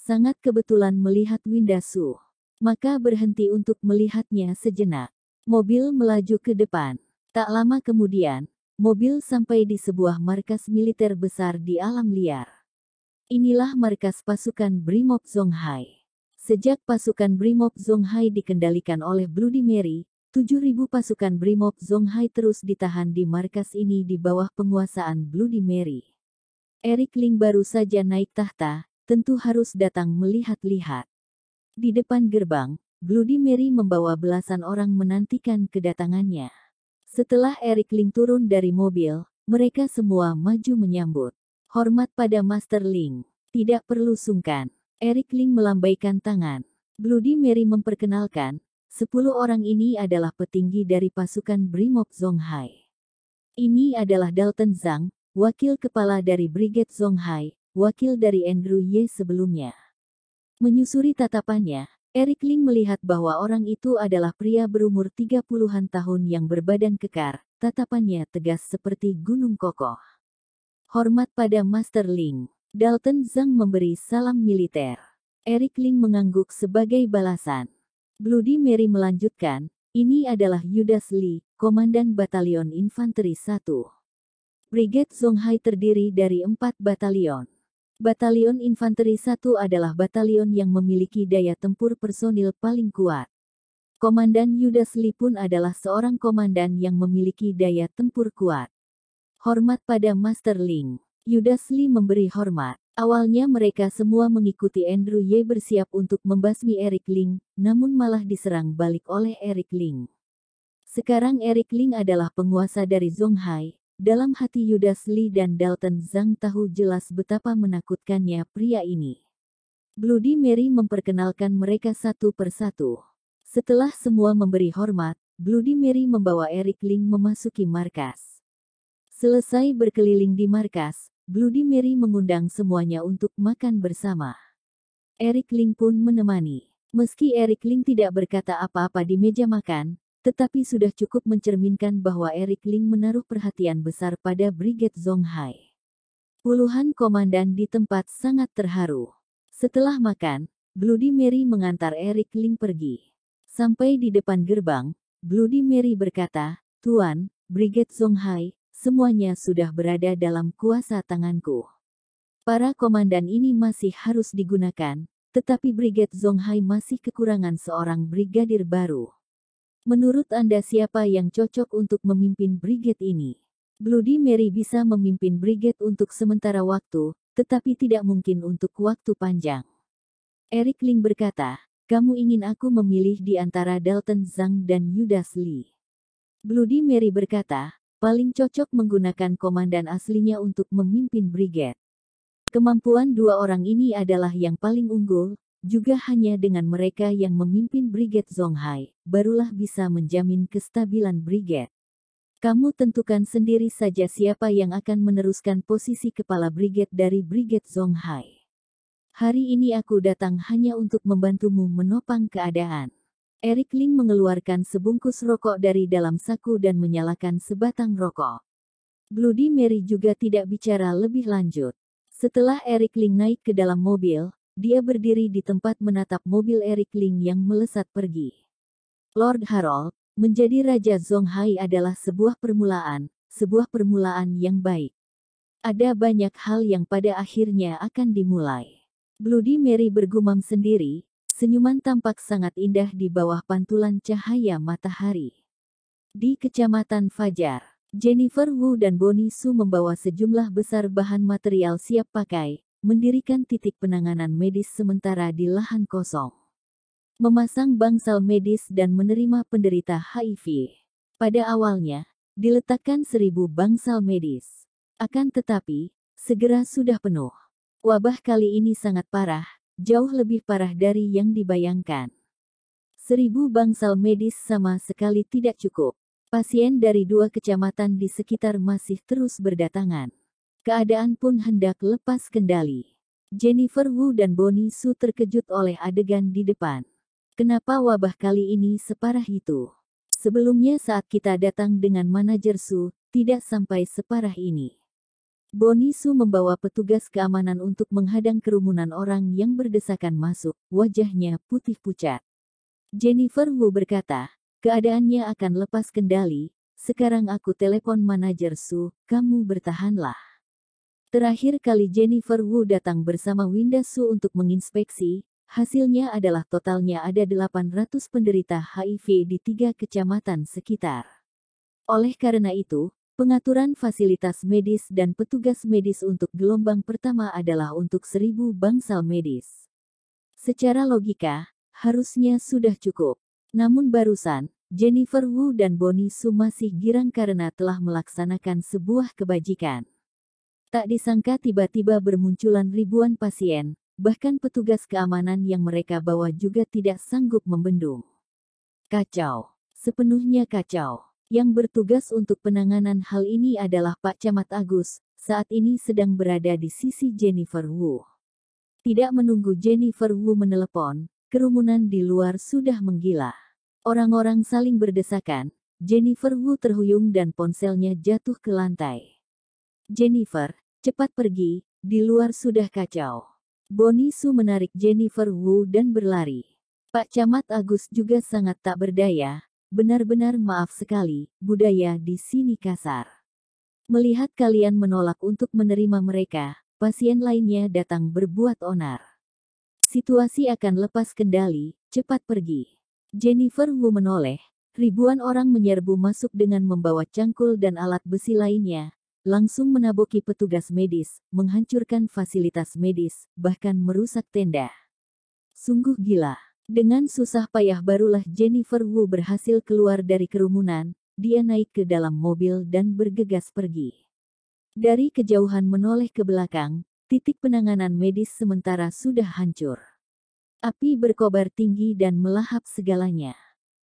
Sangat kebetulan melihat Winda Su. maka berhenti untuk melihatnya sejenak. Mobil melaju ke depan. Tak lama kemudian, mobil sampai di sebuah markas militer besar di alam liar. Inilah markas pasukan Brimob Zonghai. Sejak pasukan Brimob Zonghai dikendalikan oleh Bloody Mary, 7.000 pasukan Brimob Zonghai terus ditahan di markas ini di bawah penguasaan Bloody Mary. Eric Ling baru saja naik tahta, tentu harus datang melihat-lihat. Di depan gerbang, Bloody Mary membawa belasan orang menantikan kedatangannya. Setelah Eric Ling turun dari mobil, mereka semua maju menyambut. Hormat pada Master Ling. Tidak perlu sungkan. Eric Ling melambaikan tangan. Bloody Mary memperkenalkan, 10 orang ini adalah petinggi dari pasukan Brimob Zonghai. Ini adalah Dalton Zhang, wakil kepala dari Brigade Zonghai, wakil dari Andrew Ye sebelumnya. Menyusuri tatapannya, Eric Ling melihat bahwa orang itu adalah pria berumur 30-an tahun yang berbadan kekar, tatapannya tegas seperti gunung kokoh. Hormat pada Master Ling. Dalton Zhang memberi salam militer. Eric Ling mengangguk sebagai balasan. Bloody Mary melanjutkan, ini adalah Yudas Lee, Komandan Batalion Infanteri 1. Brigade Zonghai terdiri dari 4 batalion. Batalion Infanteri 1 adalah batalion yang memiliki daya tempur personil paling kuat. Komandan Yudas Lee pun adalah seorang komandan yang memiliki daya tempur kuat. Hormat pada Master Ling. Yudas Lee memberi hormat. Awalnya mereka semua mengikuti Andrew Ye bersiap untuk membasmi Eric Ling, namun malah diserang balik oleh Eric Ling. Sekarang Eric Ling adalah penguasa dari Zonghai. Dalam hati Yudas Lee dan Dalton Zhang tahu jelas betapa menakutkannya pria ini. Bloody Mary memperkenalkan mereka satu persatu. Setelah semua memberi hormat, Bloody Mary membawa Eric Ling memasuki markas. Selesai berkeliling di markas, Bloody Mary mengundang semuanya untuk makan bersama. Eric Ling pun menemani. Meski Eric Ling tidak berkata apa-apa di meja makan, tetapi sudah cukup mencerminkan bahwa Eric Ling menaruh perhatian besar pada Brigade Zonghai. Puluhan komandan di tempat sangat terharu. Setelah makan, Bloody Mary mengantar Eric Ling pergi. Sampai di depan gerbang, Bloody Mary berkata, "Tuan, Brigade Zonghai, semuanya sudah berada dalam kuasa tanganku. Para komandan ini masih harus digunakan, tetapi Brigade Zonghai masih kekurangan seorang brigadir baru. Menurut Anda siapa yang cocok untuk memimpin brigade ini?" Bloody Mary bisa memimpin brigade untuk sementara waktu, tetapi tidak mungkin untuk waktu panjang. Eric Ling berkata, "Kamu ingin aku memilih di antara Dalton Zhang dan Yudas Lee?" Bloody Mary berkata, "Paling cocok menggunakan komandan aslinya untuk memimpin brigade. Kemampuan dua orang ini adalah yang paling unggul. Juga hanya dengan mereka yang memimpin Brigade Zonghai, barulah bisa menjamin kestabilan brigade. Kamu tentukan sendiri saja siapa yang akan meneruskan posisi kepala brigade dari Brigade Zonghai. Hari ini aku datang hanya untuk membantumu menopang keadaan." Eric Ling mengeluarkan sebungkus rokok dari dalam saku dan menyalakan sebatang rokok. Bloody Mary juga tidak bicara lebih lanjut. Setelah Eric Ling naik ke dalam mobil, dia berdiri di tempat menatap mobil Eric Ling yang melesat pergi. Lord Harold, menjadi Raja Zonghai adalah sebuah permulaan yang baik. Ada banyak hal yang pada akhirnya akan dimulai. Bloody Mary bergumam sendiri, senyuman tampak sangat indah di bawah pantulan cahaya matahari. Di Kecamatan Fajar, Jennifer Wu dan Bonnie Su membawa sejumlah besar bahan material siap pakai, mendirikan titik penanganan medis sementara di lahan kosong. Memasang bangsal medis dan menerima penderita HIV. Pada awalnya, diletakkan 1.000 bangsal medis. Akan tetapi, segera sudah penuh. Wabah kali ini sangat parah, jauh lebih parah dari yang dibayangkan. 1.000 bangsal medis sama sekali tidak cukup. Pasien dari 2 kecamatan di sekitar masih terus berdatangan. Keadaan pun hendak lepas kendali. Jennifer Wu dan Bonnie Su terkejut oleh adegan di depan. Kenapa wabah kali ini separah itu? Sebelumnya saat kita datang dengan manajer Su, tidak sampai separah ini. Bonnie Su membawa petugas keamanan untuk menghadang kerumunan orang yang berdesakan masuk, wajahnya putih pucat. Jennifer Wu berkata, keadaannya akan lepas kendali. Sekarang aku telepon manajer Su, kamu bertahanlah. Terakhir kali Jennifer Wu datang bersama Winda Su untuk menginspeksi, hasilnya adalah totalnya ada 800 penderita HIV di 3 kecamatan sekitar. Oleh karena itu, pengaturan fasilitas medis dan petugas medis untuk gelombang pertama adalah untuk 1.000 bangsal medis. Secara logika, harusnya sudah cukup. Namun barusan, Jennifer Wu dan Bonnie Su masih girang karena telah melaksanakan sebuah kebajikan. Tak disangka tiba-tiba bermunculan ribuan pasien, bahkan petugas keamanan yang mereka bawa juga tidak sanggup membendung. Kacau. Sepenuhnya kacau. Yang bertugas untuk penanganan hal ini adalah Pak Camat Agus, saat ini sedang berada di sisi Jennifer Wu. Tidak menunggu Jennifer Wu menelepon, kerumunan di luar sudah menggila. Orang-orang saling berdesakan, Jennifer Wu terhuyung dan ponselnya jatuh ke lantai. Jennifer, cepat pergi, di luar sudah kacau. Bonnie Su menarik Jennifer Wu dan berlari. Pak Camat Agus juga sangat tak berdaya, benar-benar maaf sekali, budaya di sini kasar. Melihat kalian menolak untuk menerima mereka, pasien lainnya datang berbuat onar. Situasi akan lepas kendali, cepat pergi. Jennifer Wu menoleh, ribuan orang menyerbu masuk dengan membawa cangkul dan alat besi lainnya, langsung menaboki petugas medis, menghancurkan fasilitas medis, bahkan merusak tenda. Sungguh gila. Dengan susah payah barulah Jennifer Wu berhasil keluar dari kerumunan, dia naik ke dalam mobil dan bergegas pergi. Dari kejauhan menoleh ke belakang, titik penanganan medis sementara sudah hancur. Api berkobar tinggi dan melahap segalanya.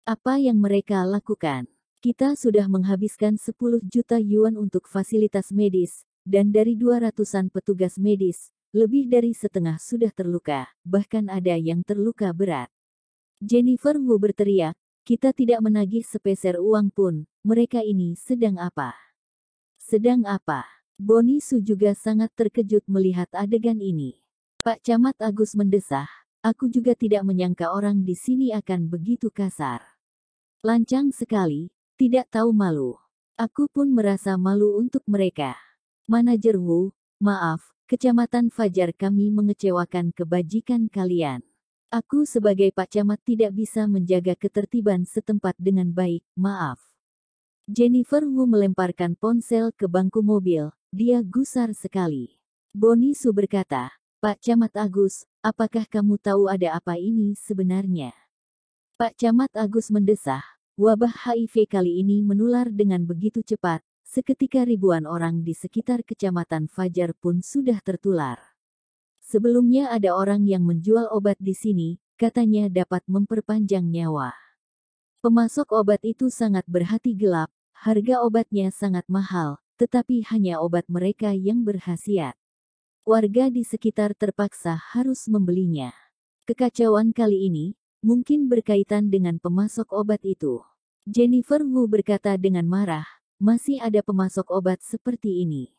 Apa yang mereka lakukan? Kita sudah menghabiskan 10 juta yuan untuk fasilitas medis, dan dari 200-an petugas medis, lebih dari setengah sudah terluka, bahkan ada yang terluka berat. Jennifer Wu berteriak, kita tidak menagih sepeser uang pun, mereka ini sedang apa? Sedang apa? Bonnie Su juga sangat terkejut melihat adegan ini. Pak Camat Agus mendesah, aku juga tidak menyangka orang di sini akan begitu kasar. Lancang sekali, tidak tahu malu. Aku pun merasa malu untuk mereka. Manajer Wu, maaf, Kecamatan Fajar kami mengecewakan kebajikan kalian. Aku sebagai Pak Camat tidak bisa menjaga ketertiban setempat dengan baik, maaf. Jennifer Wu melemparkan ponsel ke bangku mobil, dia gusar sekali. Bonnie Su berkata, Pak Camat Agus, apakah kamu tahu ada apa ini sebenarnya? Pak Camat Agus mendesah, wabah HIV kali ini menular dengan begitu cepat, seketika ribuan orang di sekitar Kecamatan Fajar pun sudah tertular. Sebelumnya ada orang yang menjual obat di sini, katanya dapat memperpanjang nyawa. Pemasok obat itu sangat berhati gelap, harga obatnya sangat mahal, tetapi hanya obat mereka yang berkhasiat. Warga di sekitar terpaksa harus membelinya. Kekacauan kali ini, mungkin berkaitan dengan pemasok obat itu. Jennifer Wu berkata dengan marah, masih ada pemasok obat seperti ini.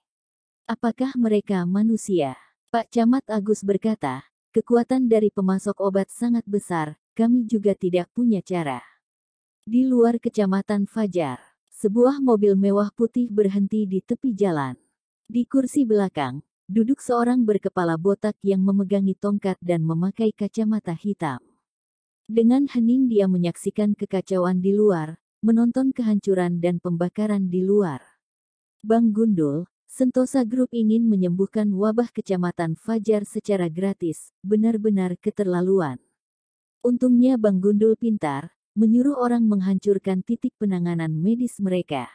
Apakah mereka manusia? Pak Camat Agus berkata, kekuatan dari pemasok obat sangat besar, kami juga tidak punya cara. Di luar Kecamatan Fajar, sebuah mobil mewah putih berhenti di tepi jalan. Di kursi belakang, duduk seorang berkepala botak yang memegangi tongkat dan memakai kacamata hitam. Dengan hening dia menyaksikan kekacauan di luar, menonton kehancuran dan pembakaran di luar. Bang Gundul, Sentosa Group ingin menyembuhkan wabah Kecamatan Fajar secara gratis, benar-benar keterlaluan. Untungnya Bang Gundul pintar, menyuruh orang menghancurkan titik penanganan medis mereka.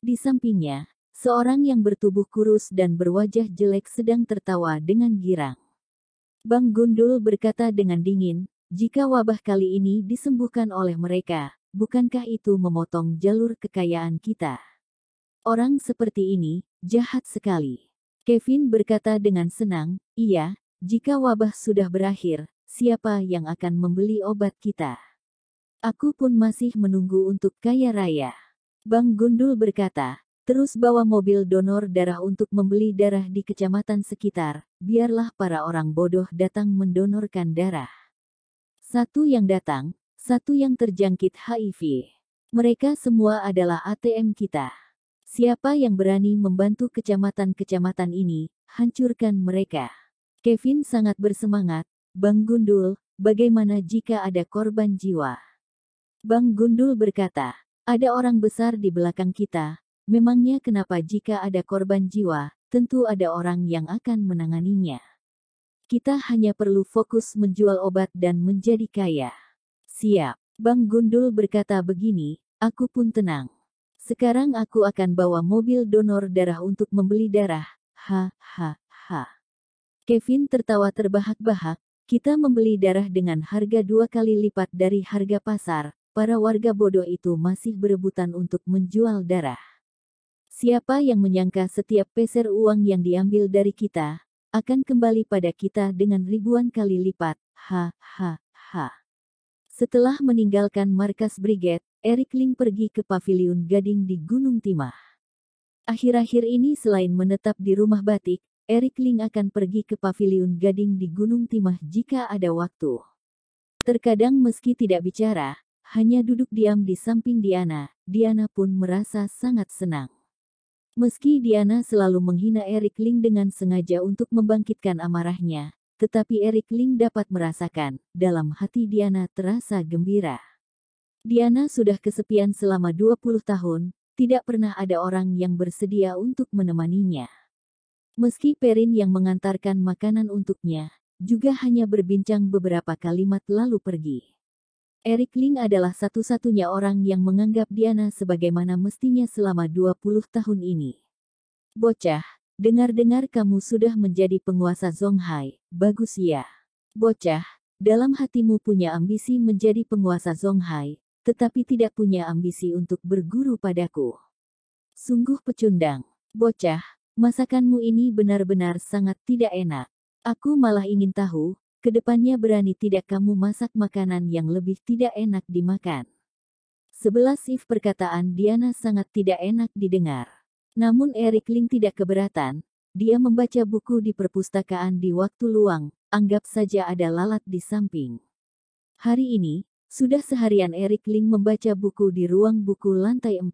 Di sampingnya, seorang yang bertubuh kurus dan berwajah jelek sedang tertawa dengan girang. Bang Gundul berkata dengan dingin, jika wabah kali ini disembuhkan oleh mereka, bukankah itu memotong jalur kekayaan kita? Orang seperti ini, jahat sekali. Kevin berkata dengan senang, iya, jika wabah sudah berakhir, siapa yang akan membeli obat kita? Aku pun masih menunggu untuk kaya raya. Bang Gundul berkata, terus bawa mobil donor darah untuk membeli darah di kecamatan sekitar, biarlah para orang bodoh datang mendonorkan darah. Satu yang datang, satu yang terjangkit HIV. Mereka semua adalah ATM kita. Siapa yang berani membantu kecamatan-kecamatan ini, hancurkan mereka. Kevin sangat bersemangat. Bang Gundul, bagaimana jika ada korban jiwa? Bang Gundul berkata, ada orang besar di belakang kita. Memangnya kenapa jika ada korban jiwa, tentu ada orang yang akan menanganinya. Kita hanya perlu fokus menjual obat dan menjadi kaya. Siap. Bang Gundul berkata begini, aku pun tenang. Sekarang aku akan bawa mobil donor darah untuk membeli darah. Kevin tertawa terbahak-bahak. Kita membeli darah dengan harga 2 kali lipat dari harga pasar. Para warga bodoh itu masih berebutan untuk menjual darah. Siapa yang menyangka setiap peser uang yang diambil dari kita akan kembali pada kita dengan ribuan kali lipat. Setelah meninggalkan markas Brigade, Eric Ling pergi ke Paviliun Gading di Gunung Timah. Akhir-akhir ini selain menetap di rumah batik, Eric Ling akan pergi ke Paviliun Gading di Gunung Timah jika ada waktu. Terkadang meski tidak bicara, hanya duduk diam di samping Diana, Diana pun merasa sangat senang. Meski Diana selalu menghina Eric Ling dengan sengaja untuk membangkitkan amarahnya, tetapi Eric Ling dapat merasakan, dalam hati Diana terasa gembira. Diana sudah kesepian selama 20 tahun, tidak pernah ada orang yang bersedia untuk menemaninya. Meski Perin yang mengantarkan makanan untuknya, juga hanya berbincang beberapa kalimat lalu pergi. Eric Ling adalah satu-satunya orang yang menganggap Diana sebagaimana mestinya selama 20 tahun ini. Bocah, dengar-dengar kamu sudah menjadi penguasa Zonghai, bagus ya. Bocah, dalam hatimu punya ambisi menjadi penguasa Zonghai, tetapi tidak punya ambisi untuk berguru padaku. Sungguh pecundang. Bocah, masakanmu ini benar-benar sangat tidak enak. Aku malah ingin tahu, kedepannya berani tidak kamu masak makanan yang lebih tidak enak dimakan. 11 if perkataan Diana sangat tidak enak didengar. Namun Eric Ling tidak keberatan, dia membaca buku di perpustakaan di waktu luang, anggap saja ada lalat di samping. Hari ini, sudah seharian Eric Ling membaca buku di ruang buku lantai 4.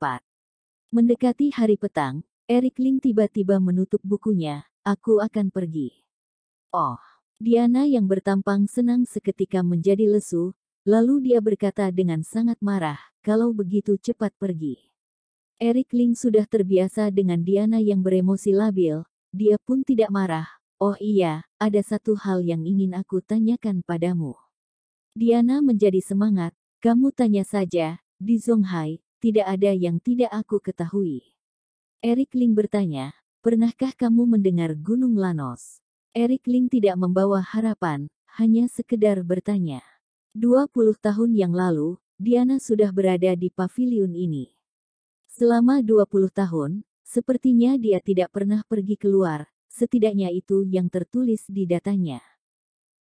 Mendekati hari petang, Eric Ling tiba-tiba menutup bukunya, aku akan pergi. Oh. Diana yang bertampang senang seketika menjadi lesu, lalu dia berkata dengan sangat marah, kalau begitu cepat pergi. Eric Ling sudah terbiasa dengan Diana yang beremosi labil, dia pun tidak marah, oh iya, ada satu hal yang ingin aku tanyakan padamu. Diana menjadi semangat, kamu tanya saja, di Zonghai, tidak ada yang tidak aku ketahui. Eric Ling bertanya, pernahkah kamu mendengar Gunung Lanos? Eric Ling tidak membawa harapan, hanya sekedar bertanya. 20 tahun yang lalu, Diana sudah berada di paviliun ini. Selama 20 tahun, sepertinya dia tidak pernah pergi keluar, setidaknya itu yang tertulis di datanya.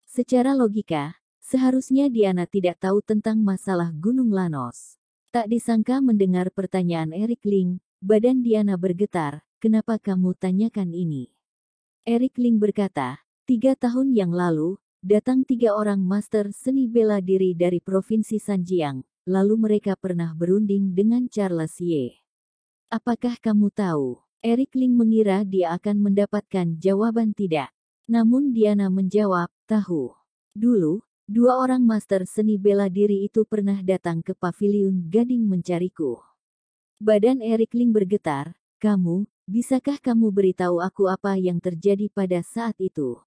Secara logika, seharusnya Diana tidak tahu tentang masalah Gunung Lanos. Tak disangka mendengar pertanyaan Eric Ling, badan Diana bergetar, kenapa kamu tanyakan ini? Eric Ling berkata, 3 tahun yang lalu, datang 3 orang master seni bela diri dari Provinsi Sanjiang, lalu mereka pernah berunding dengan Charles Ye. Apakah kamu tahu? Eric Ling mengira dia akan mendapatkan jawaban tidak. Namun Diana menjawab, tahu. Dulu, 2 orang master seni bela diri itu pernah datang ke Paviliun Gading mencariku. Badan Eric Ling bergetar, kamu, bisakah kamu beritahu aku apa yang terjadi pada saat itu?